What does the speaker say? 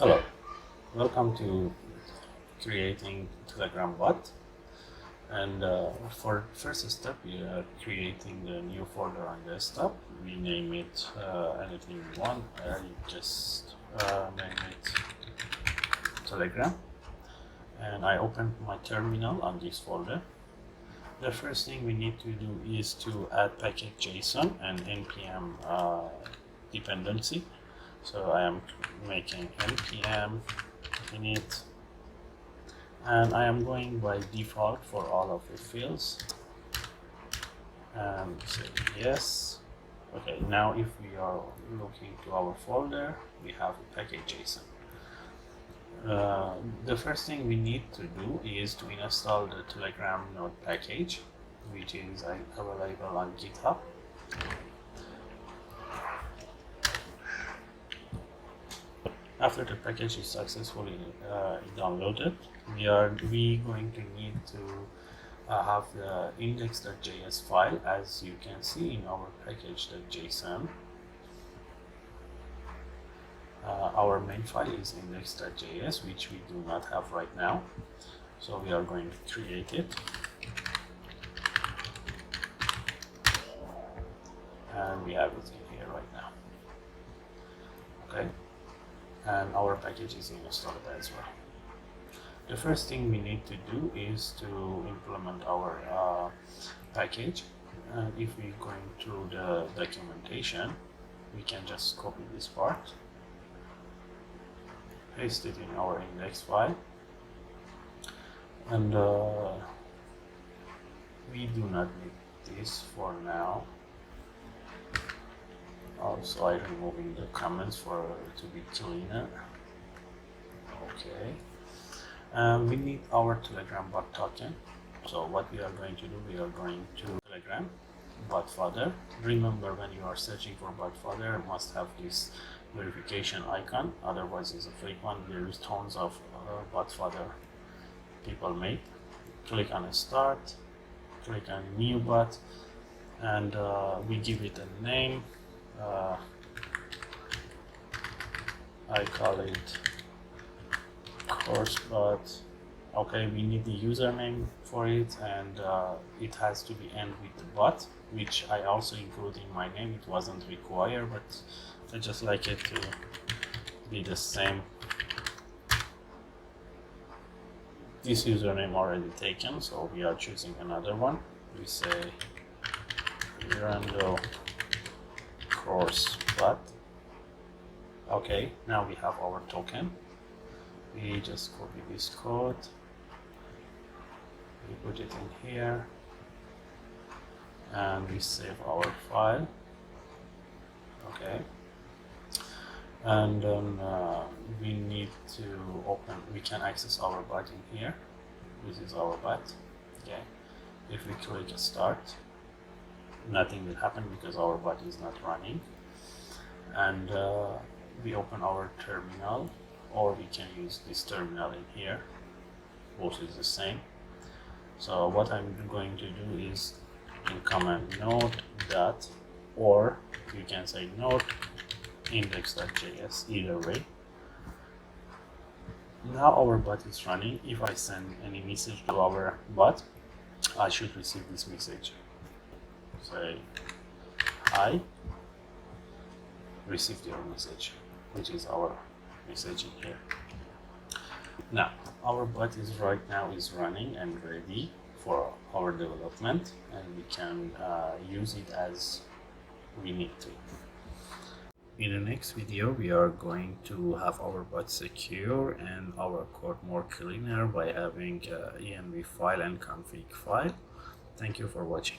Hello, welcome to creating Telegram bot. And for first step, we are creating the new folder on desktop. We name it anything we want. I just name it Telegram, and I open my terminal on this folder. The first thing we need to do is to add package.json and npm dependency. So I am making npm init, and I am going by default for all of the fields and say yes. Okay, now if we are looking to our folder, we have a package.json. The first thing we need to do is to install the Telegram node package, which is available on GitHub. After the package is successfully downloaded, we going to need to have the index.js file, as you can see in our package.json. Our main file is index.js, which we do not have right now, so we are going to create it. And we have it in here right now. Okay. And our package is installed as well. The first thing we need to do is to implement our package. And if we're going through the documentation, we can just copy this part, paste it in our index file, and we do not need this for now. Also, I'm removing the comments for to be cleaner. Okay. We need our Telegram bot token. So what we are going to do, we are going to Telegram bot fodder. Remember, when you are searching for bot fodder, it must have this verification icon. Otherwise, it's a fake one. There is tons of bot fodder people make. Click on start. Click on new bot, and we give it a name. I call it course bot. Okay, we need the username for it, and it has to be end with the bot, which I also include in my name. It wasn't required, but I just like it to be the same. This username already taken, so we are choosing another one. We say Rando course bot. Okay, now we have our token. We just copy this code, we put it in here, and we save our file. Okay, and then we need to open, we can access our bot in here. This is our bot. Okay, if we click start, nothing will happen because our bot is not running. And we open our terminal, or we can use this terminal in here. Both is the same. So what I'm going to do is in command node dot, or you can say node index.js, either way. Now our bot is running. If I send any message to our bot, I should receive this message. Say hi, received your message, which is our message in here. Now our bot is right now is running and ready for our development, and we can use it as we need to. In the next video, we are going to have our bot secure and our code more cleaner by having env file and config file. Thank you for watching.